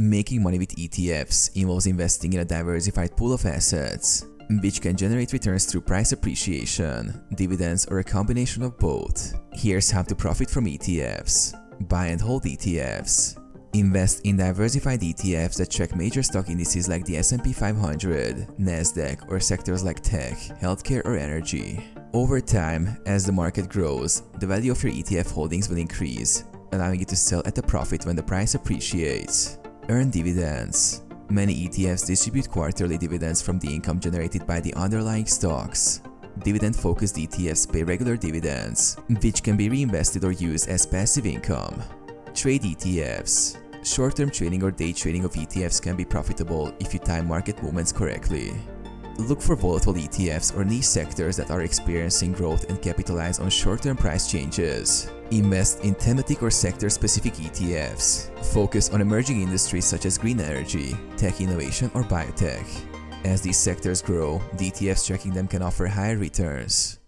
Making money with ETFs involves investing in a diversified pool of assets, which can generate returns through price appreciation, dividends, or a combination of both. Here's how to profit from ETFs. Buy and hold ETFs. Invest in diversified ETFs that track major stock indices like the S&P 500, NASDAQ, or sectors like tech, healthcare, or energy. Over time, as the market grows, the value of your ETF holdings will increase, allowing you to sell at a profit when the price appreciates. Earn dividends. Many ETFs distribute quarterly dividends from the income generated by the underlying stocks. Dividend-focused ETFs pay regular dividends, which can be reinvested or used as passive income. Trade ETFs. Short-term trading or day trading of ETFs can be profitable if you time market movements correctly. Look for volatile ETFs or niche sectors that are experiencing growth and capitalize on short-term price changes. Invest in thematic or sector-specific ETFs. Focus on emerging industries such as green energy, tech innovation, or biotech. As these sectors grow, the ETFs tracking them can offer higher returns.